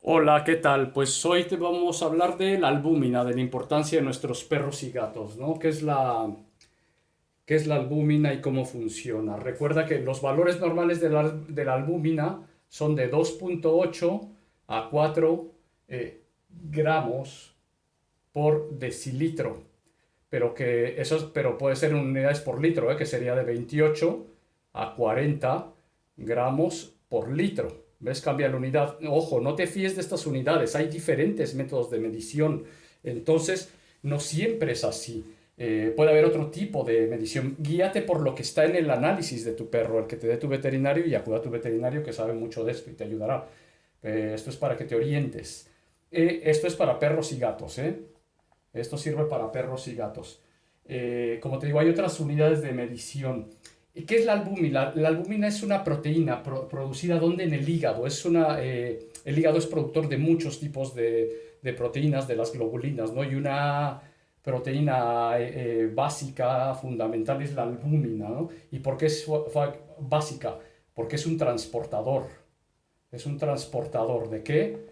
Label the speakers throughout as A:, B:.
A: Hola, ¿qué tal? Pues hoy te vamos a hablar de la albúmina, de la importancia de nuestros perros y gatos, ¿no? ¿Qué es la albúmina y cómo funciona? Recuerda que los valores normales de la albúmina son de 2,8 a 4 gramos por decilitro, pero puede ser en unidades por litro, que sería de 28 a 40 gramos por litro. ¿Ves? Cambia la unidad. Ojo, no te fíes de estas unidades. Hay diferentes métodos de medición. Entonces, no siempre es así. Puede haber otro tipo de medición. Guíate por lo que está en el análisis de tu perro, el que te dé tu veterinario, y acuda a tu veterinario que sabe mucho de esto y te ayudará. Esto es para que te orientes. Esto es para perros y gatos, ¿eh? Esto sirve para perros y gatos. Como te digo, hay otras unidades de medición. ¿Y qué es la albúmina? La albúmina es una proteína producida ¿dónde? En el hígado. El hígado es productor de muchos tipos de proteínas, de las globulinas, ¿no? Y una proteína básica, fundamental, es la albúmina, ¿no? ¿Y por qué es básica? Porque es un transportador. ¿Es un transportador de qué?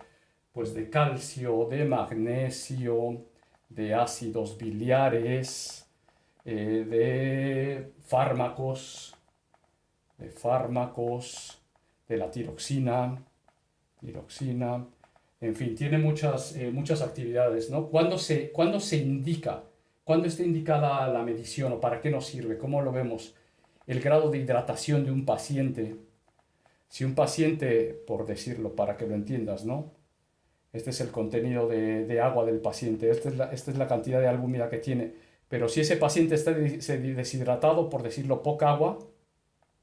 A: Pues de calcio, de magnesio, de ácidos biliares, de fármacos, de la tiroxina, en fin, tiene muchas actividades, ¿no? ¿Cuándo se indica? ¿Cuándo está indicada la medición o para qué nos sirve? ¿Cómo lo vemos? El grado de hidratación de un paciente. Si un paciente, por decirlo, para que lo entiendas, ¿no? Este es el contenido de agua del paciente, esta es la cantidad de albúmina que tiene. Pero si ese paciente está deshidratado, por decirlo, poca agua,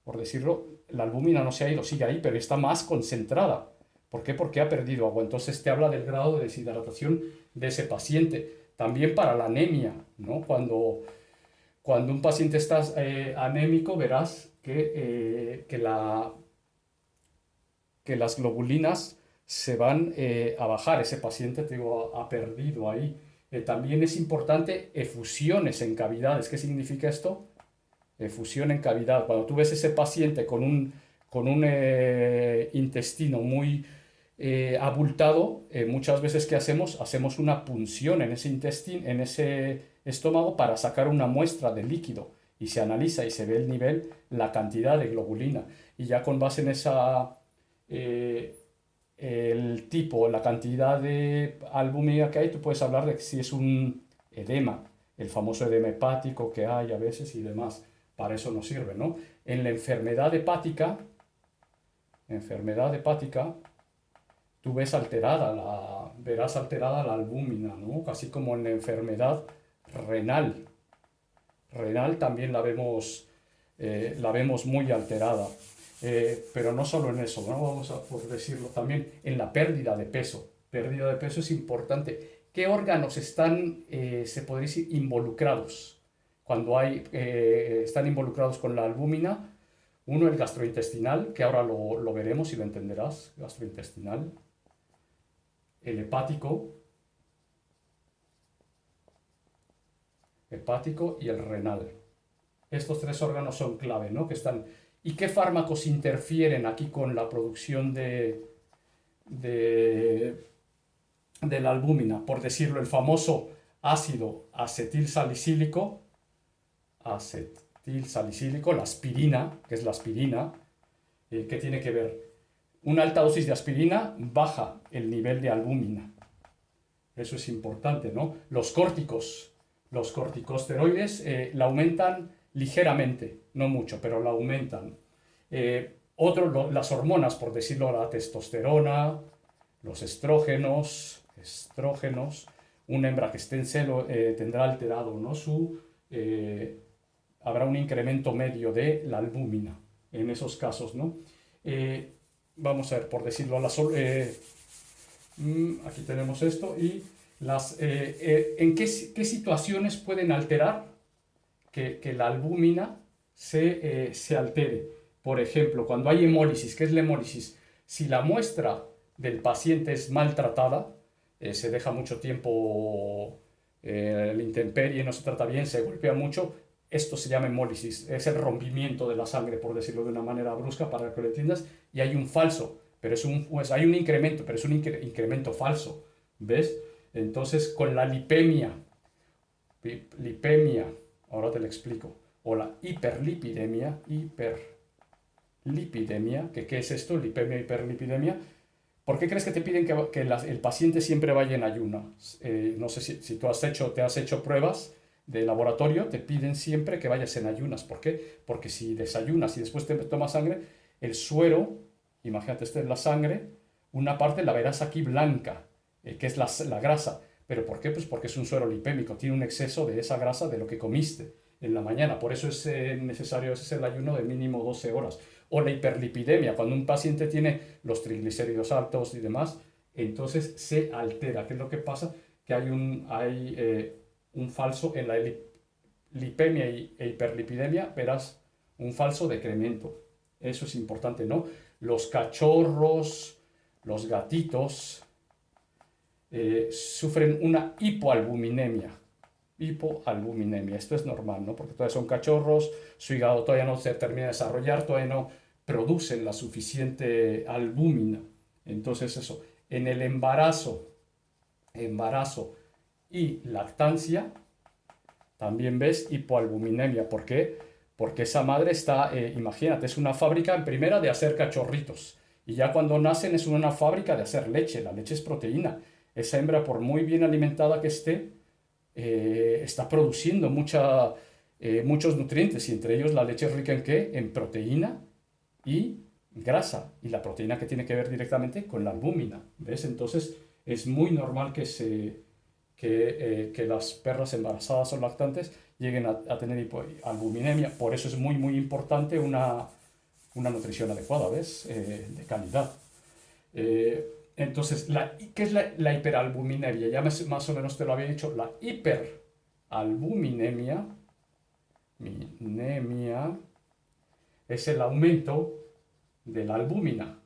A: por decirlo, la albúmina no se ha ido, sigue ahí, pero está más concentrada. ¿Por qué? Porque ha perdido agua. Entonces te habla del grado de deshidratación de ese paciente. También para la anemia, ¿no? Cuando un paciente está anémico, verás que las globulinas se van a bajar. Ese paciente, te digo, ha perdido ahí. También es importante efusiones en cavidades. ¿Qué significa esto? Efusión en cavidad. Cuando tú ves ese paciente con un intestino muy abultado, muchas veces ¿qué hacemos? Hacemos una punción en ese intestino, en ese estómago para sacar una muestra de líquido y se analiza y se ve el nivel, la cantidad de globulina. Y ya con base en eh, el tipo, la cantidad de albúmina que hay, tú puedes hablar de si es un edema, el famoso edema hepático que hay a veces y demás. Para eso nos sirve, ¿no? En la enfermedad hepática, tú verás alterada la albúmina, ¿no? Así como en la enfermedad renal. Renal también la vemos muy alterada. Pero no solo en eso, ¿no? Vamos a por decirlo también en la pérdida de peso. Pérdida de peso es importante. ¿Qué órganos se podría decir, involucrados? Están involucrados con la albúmina. Uno, el gastrointestinal, que ahora lo veremos y lo entenderás. Gastrointestinal. El hepático y el renal. Estos tres órganos son clave, ¿no? ¿Y qué fármacos interfieren aquí con la producción de, de la albúmina? Por decirlo, el famoso ácido acetilsalicílico, la aspirina, que es la aspirina, ¿qué tiene que ver? Una alta dosis de aspirina baja el nivel de albúmina. Eso es importante, ¿no? Los corticosteroides la aumentan ligeramente, no mucho, pero la aumentan. Las hormonas, por decirlo, la testosterona, los estrógenos, una hembra que esté en celo tendrá alterado, ¿no? Habrá un incremento medio de la albúmina en esos casos, ¿no? Vamos a ver, por decirlo, aquí tenemos esto y ¿en qué situaciones pueden alterar que la albúmina se altere? Por ejemplo, cuando hay hemólisis. ¿Qué es la hemólisis? Si la muestra del paciente es maltratada, se deja mucho tiempo la intemperie, no se trata bien, se golpea mucho, esto se llama hemólisis. Es el rompimiento de la sangre, por decirlo de una manera brusca para que lo entiendas, y hay un falso pero pues hay un incremento, pero es un incremento falso, ¿ves? Entonces, con la lipemia, ahora te lo explico, o la hiperlipidemia, ¿qué es esto? Lipemia, hiperlipidemia. ¿Por qué crees que te piden que el paciente siempre vaya en ayunas? No sé si tú te has hecho pruebas de laboratorio, te piden siempre que vayas en ayunas. ¿Por qué? Porque si desayunas y después te tomas sangre, el suero, imagínate, esta es la sangre, una parte la verás aquí blanca, que es la grasa. ¿Pero por qué? Pues porque es un suero lipémico, tiene un exceso de esa grasa de lo que comiste en la mañana. Por eso es necesario ese el ayuno de mínimo 12 horas. O la hiperlipidemia, cuando un paciente tiene los triglicéridos altos y demás, entonces se altera. ¿Qué es lo que pasa? Que hay un falso en la lipemia e hiperlipidemia, verás un falso decremento. Eso es importante, ¿no? Los cachorros, los gatitos, sufren una hipoalbuminemia. Hipoalbuminemia, esto es normal, ¿no? Porque todavía son cachorros, su hígado todavía no se termina de desarrollar, todavía no producen la suficiente albúmina. Entonces eso, en el embarazo y lactancia, también ves hipoalbuminemia. ¿Por qué? Porque esa madre está, imagínate, es una fábrica en primera de hacer cachorritos. Y ya cuando nacen es una fábrica de hacer leche. La leche es proteína. Esa hembra, por muy bien alimentada que esté, está produciendo muchos nutrientes. Y entre ellos la leche es rica ¿en qué? En proteína y grasa. Y la proteína que tiene que ver directamente con la albúmina. ¿Ves? Entonces es muy normal que las perras embarazadas o lactantes lleguen a tener albuminemia. Por eso es muy, muy importante una nutrición adecuada, ¿ves? De calidad. Entonces, ¿qué es la hiperalbuminemia? Ya más o menos te lo había dicho. La hiperalbuminemia es el aumento de la albúmina.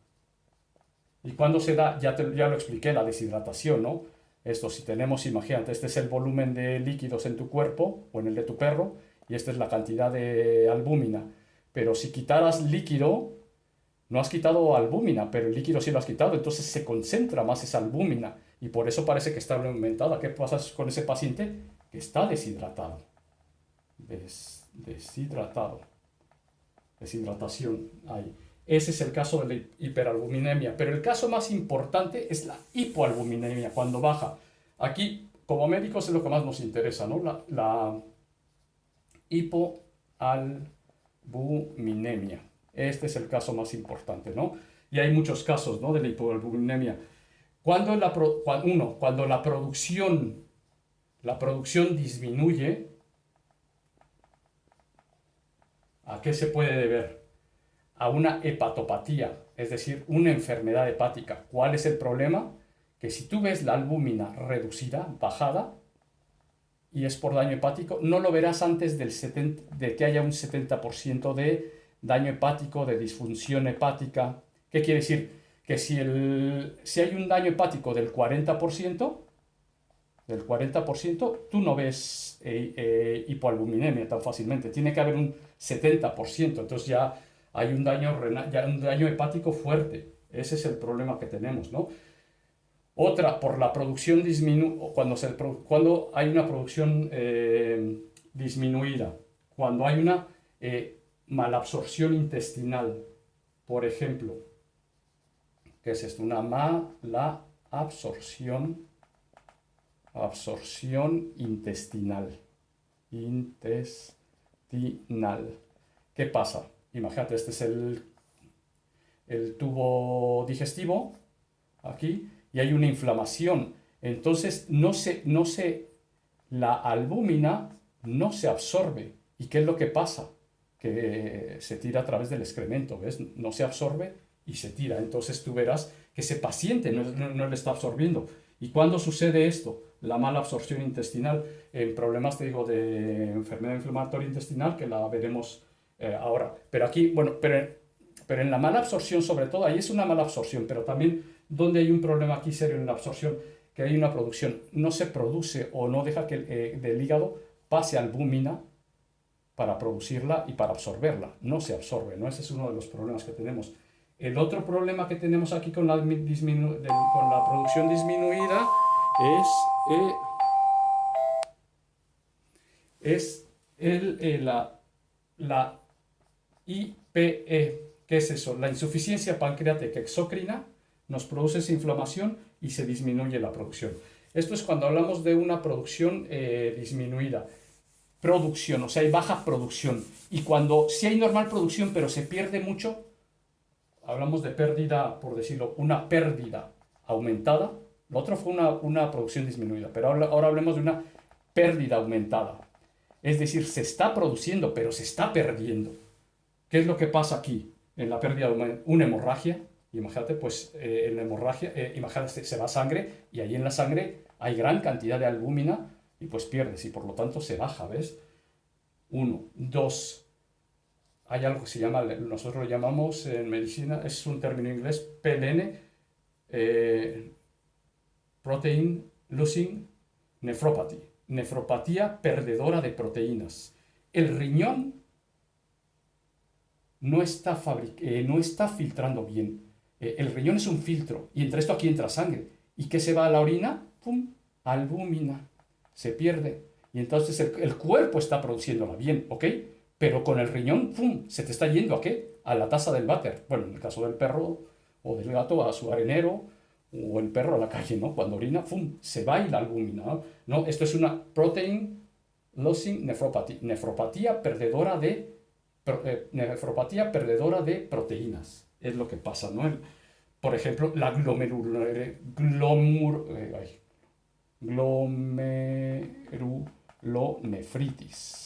A: ¿Y cuándo se da? Ya lo expliqué, la deshidratación, ¿no? Esto, si tenemos, imagínate, este es el volumen de líquidos en tu cuerpo o en el de tu perro, y esta es la cantidad de albúmina. Pero si quitaras líquido, no has quitado albúmina, pero el líquido sí lo has quitado, entonces se concentra más esa albúmina, y por eso parece que está aumentada. ¿Qué pasa con ese paciente? Que está deshidratado. Deshidratación ahí. Ese es el caso de la hiperalbuminemia. Pero el caso más importante es la hipoalbuminemia, cuando baja. Aquí, como médicos, es lo que más nos interesa, ¿no? La hipoalbuminemia. Este es el caso más importante, ¿no? Y hay muchos casos, ¿no? De la hipoalbuminemia. Cuando la producción disminuye, ¿a qué se puede deber? A una hepatopatía, es decir, una enfermedad hepática. ¿Cuál es el problema? Que si tú ves la albúmina reducida, bajada, y es por daño hepático, no lo verás antes de que haya un 70% de daño hepático, de disfunción hepática. ¿Qué quiere decir? Que si hay un daño hepático del 40%, tú no ves hipoalbuminemia tan fácilmente. Tiene que haber un 70%, entonces ya hay un daño hepático fuerte. Ese es el problema que tenemos, ¿no? Otra, por la producción cuando hay una producción disminuida, cuando hay una malabsorción intestinal, por ejemplo. ¿Qué es esto? Una mala absorción intestinal. ¿Qué pasa? Imagínate, este es el tubo digestivo, aquí, y hay una inflamación. Entonces, la albúmina no se absorbe. ¿Y qué es lo que pasa? Que se tira a través del excremento, ¿ves? No se absorbe y se tira. Entonces tú verás que ese paciente no le está absorbiendo. ¿Y cuándo sucede esto? La mala absorción intestinal en problemas, te digo, de enfermedad inflamatoria intestinal, que la veremos ahora. Pero aquí, bueno, pero en la mala absorción sobre todo, ahí es una mala absorción, pero también donde hay un problema aquí serio en la absorción, que hay una producción, no se produce o no deja que del hígado pase albúmina para producirla y para absorberla. No se absorbe, ¿no? Ese es uno de los problemas que tenemos. El otro problema que tenemos aquí con la producción disminuida es la IPE. ¿Qué es eso? La insuficiencia pancreática exócrina nos produce esa inflamación y se disminuye la producción. Esto es cuando hablamos de una producción disminuida. Producción, o sea, hay baja producción. Y cuando sí hay normal producción, pero se pierde mucho, hablamos de pérdida, por decirlo, una pérdida aumentada. Lo otro fue una producción disminuida, pero ahora hablemos de una pérdida aumentada. Es decir, se está produciendo, pero se está perdiendo. ¿Qué es lo que pasa aquí? En la pérdida de una hemorragia, imagínate, pues en la hemorragia, imagínate, se va sangre y ahí en la sangre hay gran cantidad de albúmina y pues pierdes y por lo tanto se baja, ¿ves? 1, 2. Hay algo que se llama, nosotros lo llamamos en medicina, es un término inglés, PLN, Protein Losing Nephropathy, nefropatía perdedora de proteínas. El riñón no está filtrando bien. El riñón es un filtro y entre esto aquí entra sangre. ¿Y qué se va a la orina? ¡Pum! Albúmina. Se pierde. Y entonces el cuerpo está produciéndola bien, ¿ok? Pero con el riñón, ¡pum! Se te está yendo ¿a qué? A la taza del váter. Bueno, en el caso del perro o del gato, a su arenero, o el perro a la calle, ¿no? Cuando orina, ¡pum! Se va y la albúmina, ¿no? No, esto es una protein losing nephropathy. Nefropatía perdedora de proteínas. Es lo que pasa, ¿no? Por ejemplo, la glomerulonefritis.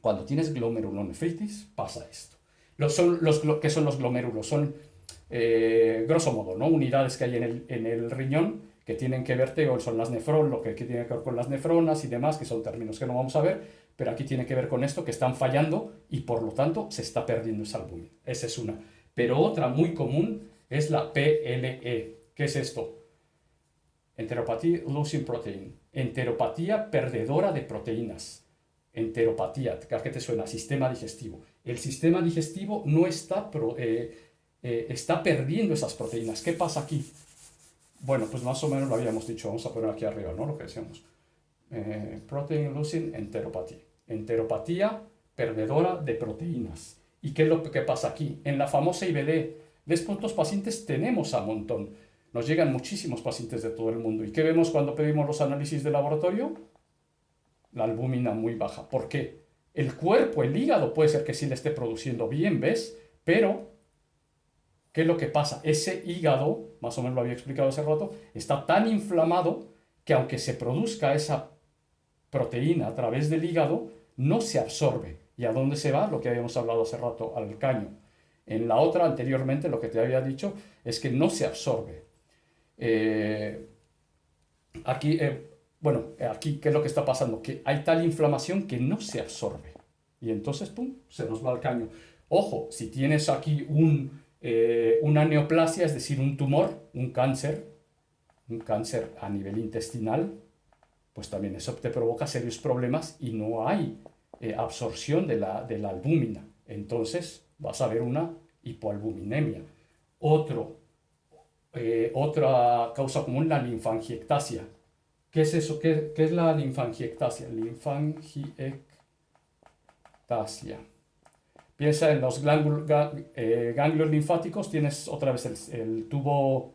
A: Cuando tienes glomerulonefritis, pasa esto. ¿Qué son los glomérulos? Son, grosso modo, ¿no? Unidades que hay en el riñón que tienen que ver, son las nefronas, lo que tiene que ver con las nefronas y demás, que son términos que no vamos a ver, pero aquí tiene que ver con esto, que están fallando y por lo tanto se está perdiendo esa albúmina. Esa es una. Pero otra muy común es la PLE. ¿Qué es esto? Enteropathy Losing Protein. Enteropatía perdedora de proteínas. Enteropatía, ¿a qué te suena? Sistema digestivo. El sistema digestivo no está, está perdiendo esas proteínas. ¿Qué pasa aquí? Bueno, pues más o menos lo habíamos dicho. Vamos a poner aquí arriba, ¿no? Lo que decíamos. Protein Losing Enteropathy. Enteropatía perdedora de proteínas. ¿Y qué es lo que pasa aquí? En la famosa IBD, ¿ves cuántos pacientes tenemos a montón? Nos llegan muchísimos pacientes de todo el mundo. ¿Y qué vemos cuando pedimos los análisis de laboratorio? La albúmina muy baja. ¿Por qué? El cuerpo, el hígado, puede ser que sí le esté produciendo bien, ¿ves? Pero, ¿qué es lo que pasa? Ese hígado, más o menos lo había explicado hace rato, está tan inflamado que aunque se produzca esa proteína a través del hígado, no se absorbe. ¿Y a dónde se va? Lo que habíamos hablado hace rato, al caño. En la otra, anteriormente, lo que te había dicho es que no se absorbe. Aquí, ¿qué es lo que está pasando? Que hay tal inflamación que no se absorbe. Y entonces, ¡pum!, se nos va al caño. Ojo, si tienes aquí una neoplasia, es decir, un tumor, un cáncer a nivel intestinal, pues también eso te provoca serios problemas y no hay absorción de la albúmina. Entonces vas a ver una hipoalbuminemia. Otra causa común, la linfangiectasia. ¿Qué es eso? ¿Qué es la linfangiectasia? Linfangiectasia. Piensa en los ganglios linfáticos, tienes otra vez el tubo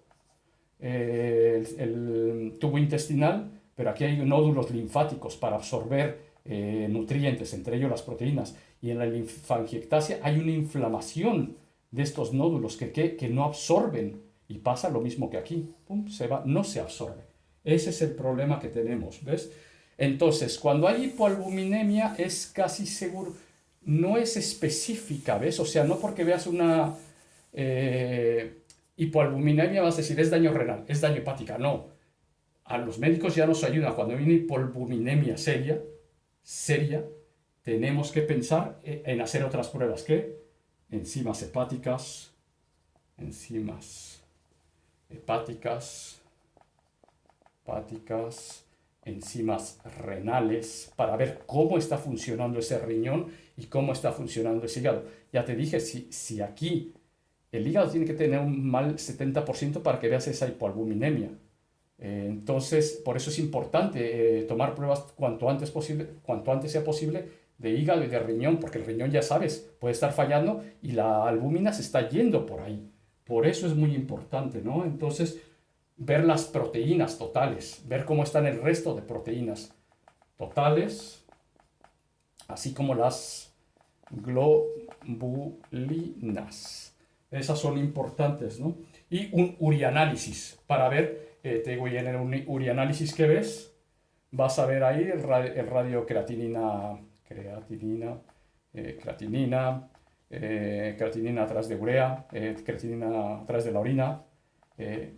A: intestinal, pero aquí hay nódulos linfáticos para absorber nutrientes, entre ellos las proteínas. Y en la linfangiectasia hay una inflamación de estos nódulos que no absorben. Y pasa lo mismo que aquí. ¡Pum!, se va, no se absorbe. Ese es el problema que tenemos, ¿ves? Entonces, cuando hay hipoalbuminemia es casi seguro, no es específica, ¿ves? O sea, no porque veas una hipoalbuminemia vas a decir, es daño renal, es daño hepática. No. A los médicos ya nos ayuda. Cuando hay una hipoalbuminemia seria, tenemos que pensar en hacer otras pruebas. ¿Qué? Enzimas hepáticas, enzimas renales para ver cómo está funcionando ese riñón y cómo está funcionando ese hígado. Ya te dije, si aquí el hígado tiene que tener un mal 70% para que veas esa hipoalbuminemia. Entonces, por eso es importante tomar pruebas cuanto antes sea posible de hígado y de riñón, porque el riñón, ya sabes, puede estar fallando y la albúmina se está yendo por ahí. Por eso es muy importante, ¿no? Entonces, ver las proteínas totales, ver cómo están el resto de proteínas totales, así como las globulinas. Esas son importantes, ¿no? Y un urianálisis para ver, te digo, y en el urianálisis que ves, vas a ver ahí el radio creatinina atrás de urea, creatinina atrás de la orina,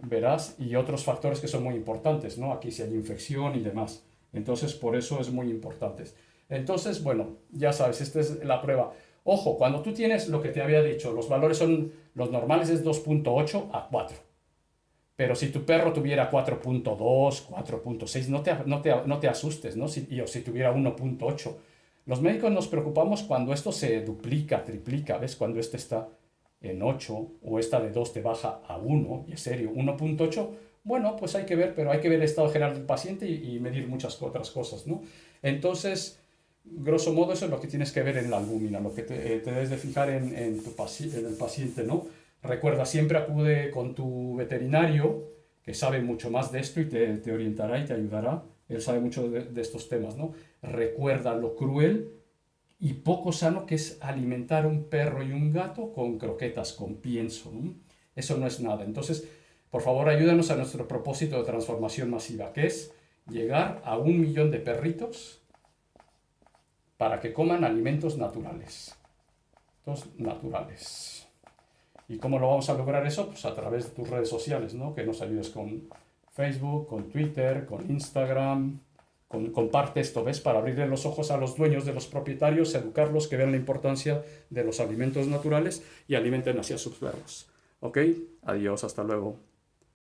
A: verás, y otros factores que son muy importantes, ¿no? Aquí si hay infección y demás. Entonces, por eso es muy importante. Entonces, bueno, ya sabes, esta es la prueba. Ojo, cuando tú tienes lo que te había dicho, los valores son, los normales es 2.8 a 4. Pero si tu perro tuviera 4.2, 4.6, no te asustes, ¿no? O si tuviera 1.8. Los médicos nos preocupamos cuando esto se duplica, triplica, ¿ves? Cuando este está en 8 o esta de 2 te baja a 1, y es serio, 1.8, bueno, pues hay que ver, pero hay que ver el estado general del paciente y medir muchas otras cosas, ¿no? Entonces, grosso modo, eso es lo que tienes que ver en la albúmina, lo que te debes de fijar en el paciente, ¿no? Recuerda, siempre acude con tu veterinario, que sabe mucho más de esto y te orientará y te ayudará. Él sabe mucho de estos temas, ¿no? Recuerda lo cruel y poco sano que es alimentar un perro y un gato con croquetas, con pienso, ¿no? Eso no es nada. Entonces, por favor, ayúdanos a nuestro propósito de transformación masiva, que es llegar a 1 millón de perritos para que coman alimentos naturales. Naturales. ¿Y cómo lo vamos a lograr eso? Pues a través de tus redes sociales, ¿no? Que nos ayudes con Facebook, con Twitter, con Instagram. Comparte esto, ¿ves? Para abrirle los ojos a los dueños de los propietarios, educarlos, que vean la importancia de los alimentos naturales y alimenten así a sus perros. ¿Ok? Adiós, hasta luego.